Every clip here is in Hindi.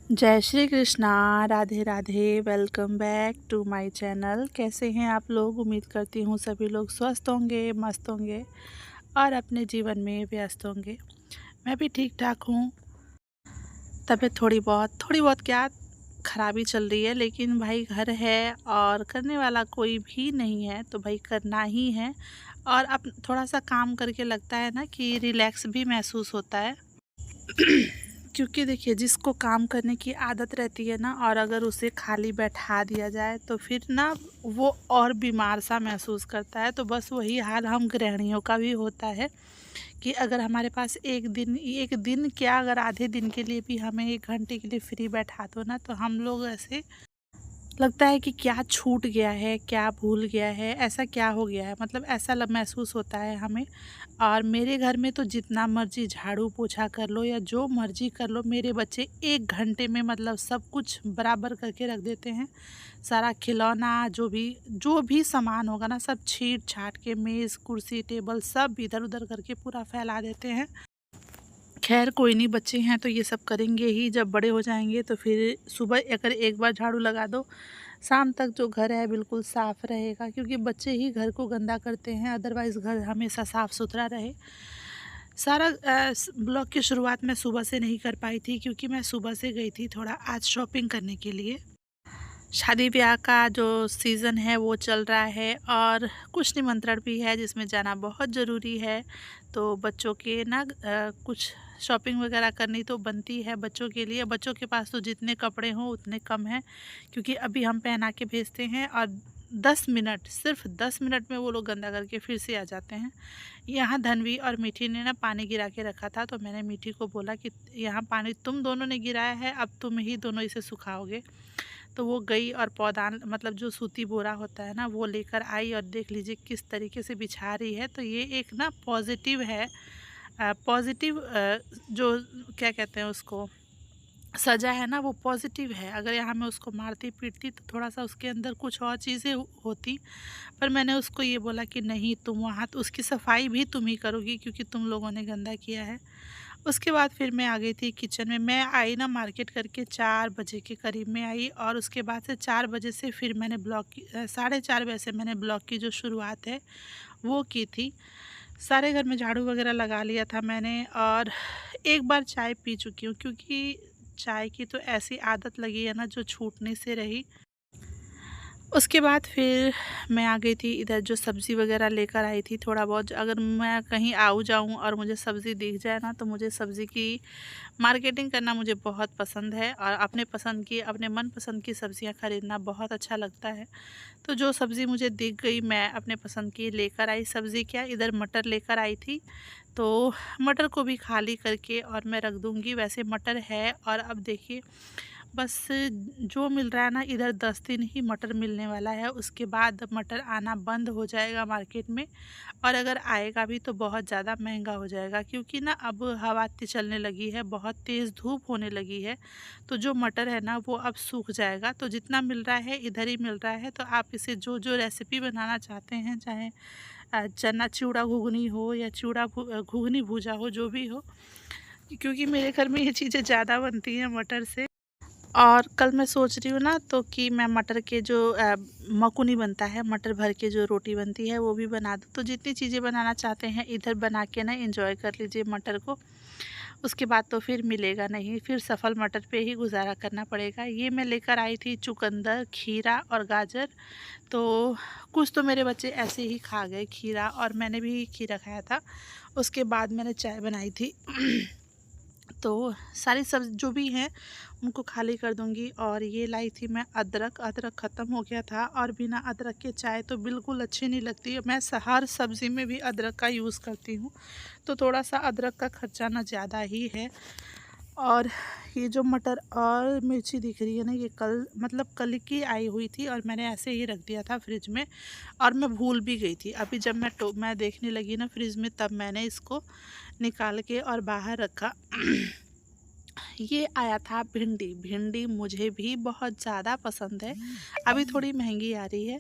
जय Shri Krishna. Radhe Radhe. Welcome back to my channel. कैसे हैं आप लोग? उम्मीद करती हूँ सभी लोग स्वस्थ होंगे, मस्त होंगे और अपने जीवन में व्यस्त होंगे। मैं भी ठीक ठाक हूँ। तबीयत थोड़ी बहुत क्या खराबी चल रही है, लेकिन भाई घर है और करने वाला कोई भी नहीं है तो भाई करना ही है। और अब थोड़ा सा काम करके लगता है ना कि रिलैक्स भी महसूस होता है। क्योंकि देखिए, जिसको काम करने की आदत रहती है ना, और अगर उसे खाली बैठा दिया जाए तो फिर ना वो और बीमार सा महसूस करता है। तो बस वही हाल हम गृहिणियों का भी होता है कि अगर हमारे पास एक दिन क्या, अगर आधे दिन के लिए भी हमें 1 घंटे के लिए फ्री बैठा दो ना, तो हम लोग ऐसे लगता है कि क्या छूट गया है, क्या भूल गया है, ऐसा क्या हो गया है, मतलब ऐसा महसूस होता है हमें। और मेरे घर में तो जितना मर्जी झाड़ू पोछा कर लो या जो मर्जी कर लो, मेरे बच्चे 1 घंटे में मतलब सब कुछ बराबर करके रख देते हैं। सारा खिलौना जो भी सामान होगा ना, सब छीट छाट के मेज़ कुर्सी टेबल सब इधर उधर करके पूरा फैला देते हैं। खैर कोई नहीं, बच्चे हैं तो ये सब करेंगे ही। जब बड़े हो जाएंगे तो फिर सुबह अगर एक बार झाड़ू लगा दो, शाम तक जो घर है बिल्कुल साफ़ रहेगा, क्योंकि बच्चे ही घर को गंदा करते हैं। अदरवाइज़ घर हमेशा साफ़ सुथरा रहे। सारा ब्लॉग की शुरुआत मैं सुबह से नहीं कर पाई थी, क्योंकि मैं सुबह से गई थी थोड़ा आज शॉपिंग करने के लिए। शादी ब्याह का जो सीज़न है वो चल रहा है और कुछ निमंत्रण भी है जिसमें जाना बहुत ज़रूरी है। तो बच्चों के ना कुछ शॉपिंग वगैरह करनी तो बनती है बच्चों के लिए। बच्चों के पास तो जितने कपड़े हों उतने कम हैं, क्योंकि अभी हम पहना के भेजते हैं और 10 मिनट, सिर्फ 10 मिनट में वो लोग गंदा करके फिर से आ जाते हैं। यहाँ धनवी और मीठी ने ना पानी गिरा के रखा था, तो मैंने मीठी को बोला कि यहाँ पानी तुम दोनों ने गिराया है, अब तुम ही दोनों इसे सुखाओगे। तो वो गई और पौधान मतलब जो सूती बोरा होता है ना, वो लेकर आई और देख लीजिए किस तरीके से बिछा रही है। तो ये एक ना पॉजिटिव है। पॉजिटिव जो क्या कहते हैं उसको, सज़ा है ना, वो पॉजिटिव है। अगर यहाँ मैं उसको मारती पीटती तो थोड़ा सा उसके अंदर कुछ और चीज़ें होती। पर मैंने उसको ये बोला कि नहीं, तुम वहाँ तो उसकी सफाई भी तुम ही करोगी, क्योंकि तुम लोगों ने गंदा किया है। उसके बाद फिर मैं आ गई थी किचन में। मैं आई ना मार्केट करके 4 बजे के करीब में आई, और उसके बाद से 4 बजे से फिर मैंने ब्लॉग की 4:30 बजे से मैंने ब्लॉग की जो शुरुआत है वो की थी। सारे घर में झाड़ू वगैरह लगा लिया था मैंने, और एक बार चाय पी चुकी हूँ, क्योंकि चाय की तो ऐसी आदत लगी है ना जो छूटने से रही। उसके बाद फिर मैं आ गई थी इधर, जो सब्ज़ी वगैरह लेकर आई थी थोड़ा बहुत। अगर मैं कहीं आऊँ जाऊँ और मुझे सब्ज़ी दिख जाए ना, तो मुझे सब्ज़ी की मार्केटिंग करना मुझे बहुत पसंद है, और अपने मनपसंद की सब्ज़ियाँ ख़रीदना बहुत अच्छा लगता है। तो जो सब्ज़ी मुझे दिख गई मैं अपने पसंद की लेकर आई। सब्ज़ी क्या, इधर मटर लेकर आई थी, तो मटर को भी खाली करके और मैं रख दूँगी। वैसे मटर है, और अब देखिए बस जो मिल रहा है ना, इधर 10 दिन ही मटर मिलने वाला है। उसके बाद मटर आना बंद हो जाएगा मार्केट में, और अगर आएगा भी तो बहुत ज़्यादा महंगा हो जाएगा, क्योंकि ना अब हवा चलने लगी है, बहुत तेज़ धूप होने लगी है। तो जो मटर है ना वो अब सूख जाएगा। तो जितना मिल रहा है इधर ही मिल रहा है। तो आप इसे जो जो रेसिपी बनाना चाहते हैं, चाहे चना चिवड़ा घुगनी हो या घुगनी भूजा हो, जो भी हो, क्योंकि मेरे घर में ये चीज़ें ज़्यादा बनती हैं मटर से। और कल मैं सोच रही हूँ ना, तो कि मैं मटर के जो मकुनी बनता है, मटर भर के जो रोटी बनती है वो भी बना दूँ। तो जितनी चीज़ें बनाना चाहते हैं इधर बना के ना एंजॉय कर लीजिए मटर को। उसके बाद तो फिर मिलेगा नहीं, फिर सफल मटर पे ही गुजारा करना पड़ेगा। ये मैं लेकर आई थी चुकंदर, खीरा और गाजर। तो कुछ तो मेरे बच्चे ऐसे ही खा गए खीरा, और मैंने भी खीरा खाया था। उसके बाद मैंने चाय बनाई थी। तो सारी सब्ज़ी जो भी हैं उनको खाली कर दूंगी। और ये लाई थी मैं अदरक। अदरक ख़त्म हो गया था, और बिना अदरक के चाय तो बिल्कुल अच्छी नहीं लगती। मैं हर सब्ज़ी में भी अदरक का यूज़ करती हूँ, तो थोड़ा सा अदरक का खर्चा ना ज़्यादा ही है। और ये जो मटर और मिर्ची दिख रही है ना, ये कल की आई हुई थी, और मैंने ऐसे ही रख दिया था फ्रिज में, और मैं भूल भी गई थी। अभी जब मैं देखने लगी ना फ्रिज में, तब मैंने इसको निकाल के और बाहर रखा। ये आया था भिंडी। भिंडी मुझे भी बहुत ज़्यादा पसंद है। अभी थोड़ी महंगी आ रही है,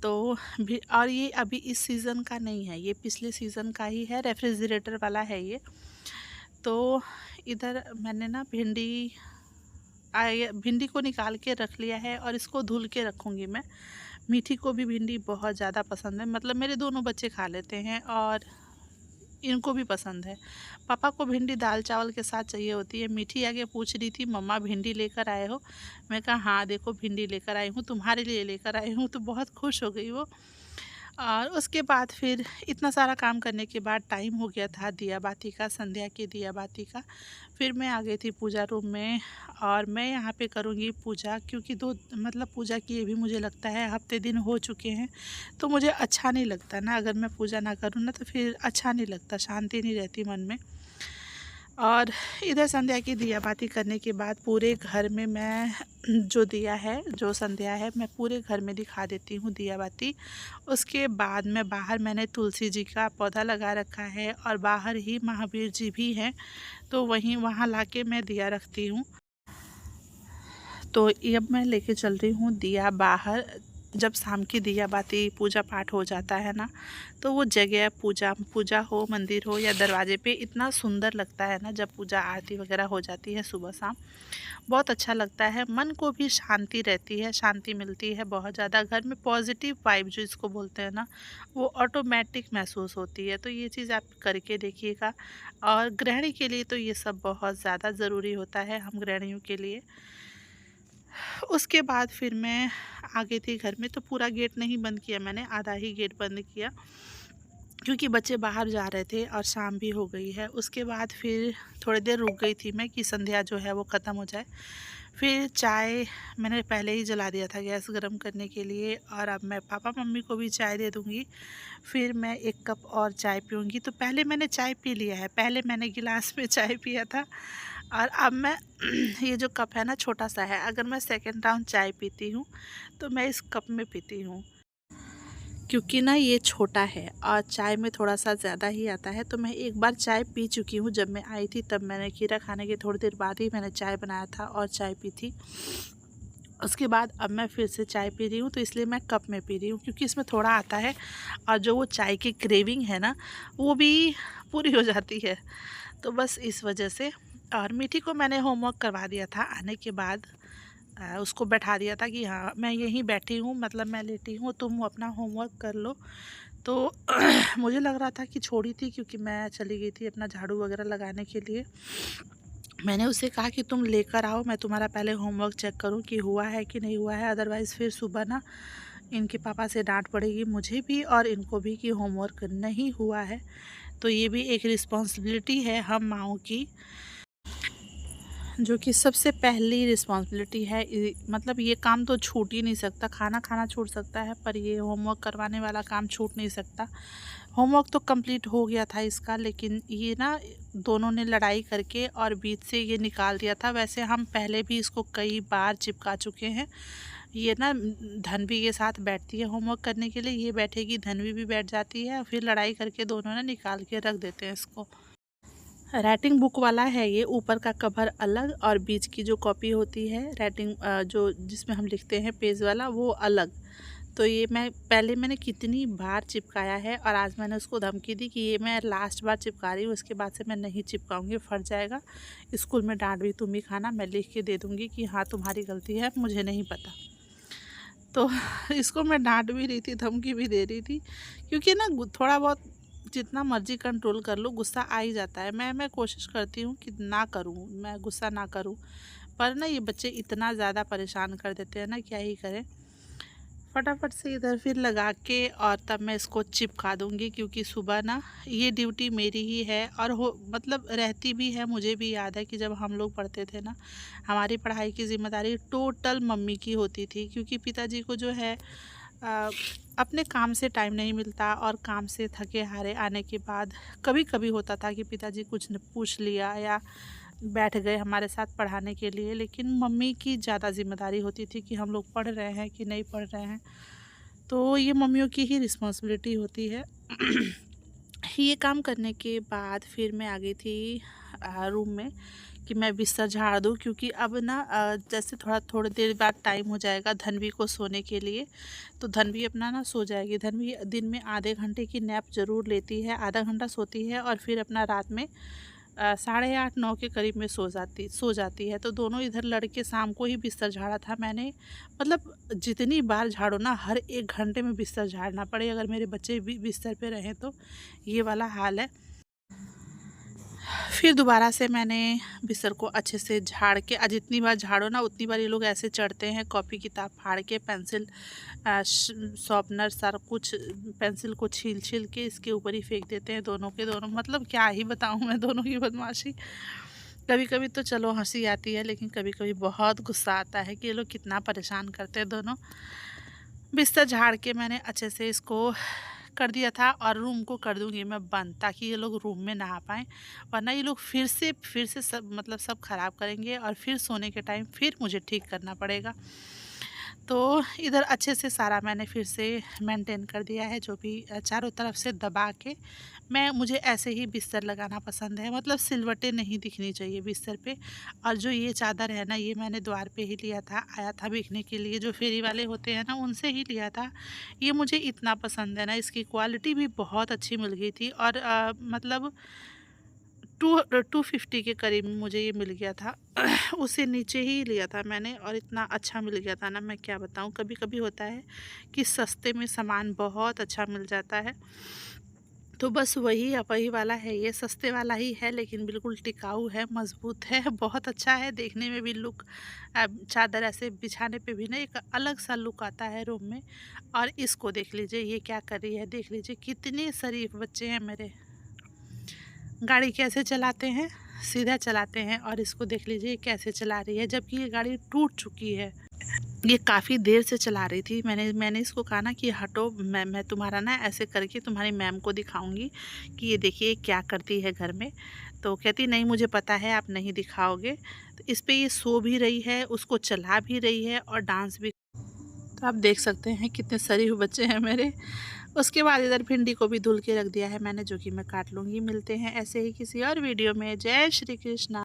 तो भी, और ये अभी इस सीज़न का नहीं है, ये पिछले सीज़न का ही है, रेफ्रिजरेटर वाला है ये। तो इधर मैंने ना भिंडी भिंडी को निकाल के रख लिया है और इसको धुल के रखूँगी मैं। मीठी को भी भिंडी बहुत ज़्यादा पसंद है, मतलब मेरे दोनों बच्चे खा लेते हैं और इनको भी पसंद है। पापा को भिंडी दाल चावल के साथ चाहिए होती है। मीठी आगे पूछ रही थी, मम्मा भिंडी लेकर आए हो? मैं कहा हाँ देखो भिंडी लेकर आई हूँ, तुम्हारे लिए लेकर आई हूँ। तो बहुत खुश हो गई वो। और उसके बाद फिर इतना सारा काम करने के बाद टाइम हो गया था दिया बाती का, संध्या की दिया बाती का। फिर मैं आ गई थी पूजा रूम में और मैं यहाँ पे करूँगी पूजा, क्योंकि दो मतलब पूजा किए भी मुझे लगता है हफ्ते दिन हो चुके हैं। तो मुझे अच्छा नहीं लगता ना, अगर मैं पूजा ना करूँ ना तो फिर अच्छा नहीं लगता, शांति नहीं रहती मन में। और इधर संध्या की दिया बाती करने के बाद पूरे घर में मैं जो दिया है, जो संध्या है, मैं पूरे घर में दिखा देती हूँ दिया बाती। उसके बाद मैं बाहर मैंने तुलसी जी का पौधा लगा रखा है और बाहर ही महावीर जी भी हैं, तो वहाँ लाके मैं दिया रखती हूँ। तो अब मैं लेके चल रही हूँ दिया बाहर। जब शाम की दिया बाती पूजा पाठ हो जाता है ना, तो वो जगह पूजा हो, मंदिर हो या दरवाजे पे, इतना सुंदर लगता है ना जब पूजा आरती वगैरह हो जाती है सुबह शाम। बहुत अच्छा लगता है, मन को भी शांति रहती है, शांति मिलती है बहुत ज़्यादा। घर में पॉजिटिव वाइब जो इसको बोलते हैं ना, वो ऑटोमेटिक महसूस होती है। तो ये चीज़ आप करके देखिएगा। और गृहिणी के लिए तो ये सब बहुत ज़्यादा ज़रूरी होता है, हम गृहिणियों के लिए। उसके बाद फिर मैं आ गई थी घर में। तो पूरा गेट नहीं बंद किया मैंने, आधा ही गेट बंद किया, क्योंकि बच्चे बाहर जा रहे थे और शाम भी हो गई है। उसके बाद फिर थोड़ी देर रुक गई थी मैं कि संध्या जो है वो ख़त्म हो जाए। फिर चाय मैंने पहले ही जला दिया था गैस गर्म करने के लिए, और अब मैं पापा मम्मी को भी चाय दे दूँगी। फिर मैं 1 कप और चाय पीऊँगी। तो पहले मैंने चाय पी लिया है, पहले मैंने गिलास में चाय पिया था और अब मैं ये जो कप है ना छोटा सा है, अगर मैं सेकंड राउंड चाय पीती हूँ तो मैं इस कप में पीती हूँ, क्योंकि ना ये छोटा है और चाय में थोड़ा सा ज़्यादा ही आता है। तो मैं एक बार चाय पी चुकी हूँ, जब मैं आई थी तब मैंने खीरा खाने की थोड़ी देर बाद ही मैंने चाय बनाया था और चाय पी थी। उसके बाद अब मैं फिर से चाय पी रही हूँ, तो इसलिए मैं कप में पी रही हूँ, क्योंकि इसमें थोड़ा आता है और जो वो चाय की क्रेविंग है ना वो भी पूरी हो जाती है। तो बस इस वजह से। और मीठी को मैंने होमवर्क करवा दिया था आने के बाद, उसको बैठा दिया था कि हाँ मैं यहीं बैठी हूँ, मतलब मैं लेटी हूँ, तुम अपना होमवर्क कर लो। तो मुझे लग रहा था कि छोड़ी थी, क्योंकि मैं चली गई थी अपना झाड़ू वगैरह लगाने के लिए। मैंने उससे कहा कि तुम लेकर आओ, मैं तुम्हारा पहले होमवर्क चेक करूं कि हुआ है कि नहीं हुआ है, अदरवाइज़ फिर सुबह ना इनके पापा से डांट पड़ेगी मुझे भी और इनको भी कि होमवर्क नहीं हुआ है। तो ये भी एक रिस्पॉन्सिबिलिटी है हम माँओं की, जो कि सबसे पहली रिस्पॉन्सिबिलिटी है। मतलब ये काम तो छूट ही नहीं सकता, खाना खाना छूट सकता है पर ये होमवर्क करवाने वाला काम छूट नहीं सकता। होमवर्क तो कंप्लीट हो गया था इसका, लेकिन ये ना दोनों ने लड़ाई करके और बीच से ये निकाल दिया था। वैसे हम पहले भी इसको कई बार चिपका चुके हैं। ये ना धनवी के साथ बैठती है होमवर्क करने के लिए, ये बैठेगी, धनवी भी बैठ जाती है, फिर लड़ाई करके दोनों ना निकाल के रख देते हैं इसको। राइटिंग बुक वाला है ये, ऊपर का कवर अलग और बीच की जो कॉपी होती है राइटिंग जो जिसमें हम लिखते हैं पेज वाला, वो अलग। तो ये मैंने कितनी बार चिपकाया है और आज मैंने उसको धमकी दी कि ये मैं लास्ट बार चिपका रही हूँ, उसके बाद से मैं नहीं चिपकाऊंगी, फट जाएगा, स्कूल में डांट भी तुम ही खाना, मैं लिख के दे दूँगी कि हाँ तुम्हारी गलती है, मुझे नहीं पता। तो इसको मैं डांट भी रही थी, धमकी भी दे रही थी, क्योंकि ना थोड़ा बहुत जितना मर्जी कंट्रोल कर लो गुस्सा आ ही जाता है। मैं कोशिश करती हूँ कि ना करूँ, मैं गुस्सा ना करूँ, पर ना ये बच्चे इतना ज़्यादा परेशान कर देते हैं ना, क्या ही करें। फटाफट से इधर फिर लगा के और तब मैं इसको चिपका दूँगी, क्योंकि सुबह ना ये ड्यूटी मेरी ही है और हो मतलब रहती भी है। मुझे भी याद है कि जब हम लोग पढ़ते थे ना, हमारी पढ़ाई की ज़िम्मेदारी टोटल मम्मी की होती थी, क्योंकि पिताजी को जो है अपने काम से टाइम नहीं मिलता और काम से थके हारे आने के बाद कभी कभी होता था कि पिताजी कुछ न पूछ लिया या बैठ गए हमारे साथ पढ़ाने के लिए, लेकिन मम्मी की ज़्यादा ज़िम्मेदारी होती थी कि हम लोग पढ़ रहे हैं कि नहीं पढ़ रहे हैं। तो ये मम्मियों की ही रिस्पॉन्सिबिलिटी होती है। ये काम करने के बाद फिर मैं आ गई थी रूम में कि मैं बिस्तर झाड़ दूँ, क्योंकि अब ना जैसे थोड़ी देर बाद टाइम हो जाएगा धनवी को सोने के लिए, तो धनवी अपना ना सो जाएगी। धनवी दिन में आधे घंटे की नैप ज़रूर लेती है, आधा घंटा सोती है और फिर अपना रात में 8:30-9 के करीब में सो जाती है। तो दोनों इधर लड़के शाम को ही बिस्तर झाड़ा था मैंने। मतलब जितनी बार झाड़ो ना, हर 1 घंटे में बिस्तर झाड़ना पड़े अगर मेरे बच्चे भी बिस्तर पे रहें तो, ये वाला हाल है। फिर दोबारा से मैंने बिस्तर को अच्छे से झाड़ के, जितनी बार झाड़ो ना उतनी बार ये लोग ऐसे चढ़ते हैं, कॉपी किताब फाड़ के, पेंसिल शॉर्पनर सारा कुछ पेंसिल को छील छील के इसके ऊपर ही फेंक देते हैं दोनों के दोनों। मतलब क्या ही बताऊं मैं दोनों की बदमाशी। कभी कभी तो चलो हंसी आती है, लेकिन कभी कभी बहुत गुस्सा आता है कि ये लोग कितना परेशान करते हैं दोनों। बिस्तर झाड़ के मैंने अच्छे से इसको कर दिया था, और रूम को कर दूंगी मैं बंद, ताकि ये लोग रूम में ना आ पाएँ, वरना ये लोग फिर से सब मतलब सब ख़राब करेंगे, और फिर सोने के टाइम फिर मुझे ठीक करना पड़ेगा। तो इधर अच्छे से सारा मैंने फिर से मेंटेन कर दिया है, जो भी चारों तरफ से दबा के। मुझे ऐसे ही बिस्तर लगाना पसंद है, मतलब सिलवटें नहीं दिखनी चाहिए बिस्तर पे। और जो ये चादर है ना, ये मैंने द्वार पे ही लिया था, आया था बिकने के लिए, जो फेरी वाले होते हैं ना उनसे ही लिया था। ये मुझे इतना पसंद है ना, इसकी क्वालिटी भी बहुत अच्छी मिल गई थी, और मतलब 250 के करीब मुझे ये मिल गया था। उससे नीचे ही लिया था मैंने, और इतना अच्छा मिल गया था ना, मैं क्या बताऊँ। कभी कभी होता है कि सस्ते में सामान बहुत अच्छा मिल जाता है। तो बस वही वाला है, ये सस्ते वाला ही है, लेकिन बिल्कुल टिकाऊ है, मज़बूत है, बहुत अच्छा है देखने में भी लुक। चादर ऐसे बिछाने पे भी ना एक अलग सा लुक आता है रूम में। और इसको देख लीजिए, ये क्या कर रही है, देख लीजिए कितने शरीफ बच्चे हैं मेरे। गाड़ी कैसे चलाते हैं, सीधा चलाते हैं, और इसको देख लीजिए कैसे चला रही है, जबकि ये गाड़ी टूट चुकी है। ये काफ़ी देर से चला रही थी। मैंने इसको कहा ना कि हटो, मैं तुम्हारा ना ऐसे करके तुम्हारी मैम को दिखाऊंगी कि ये देखिए क्या करती है घर में। तो कहती नहीं, मुझे पता है आप नहीं दिखाओगे। तो इस पे ये सो भी रही है, उसको चला भी रही है, और डांस भी। तो आप देख सकते हैं कितने शरीफ बच्चे हैं मेरे। उसके बाद इधर भिंडी को भी धुल के रख दिया है मैंने, जो कि मैं काट लूँगी। मिलते हैं ऐसे ही किसी और वीडियो में। जय श्री कृष्णा।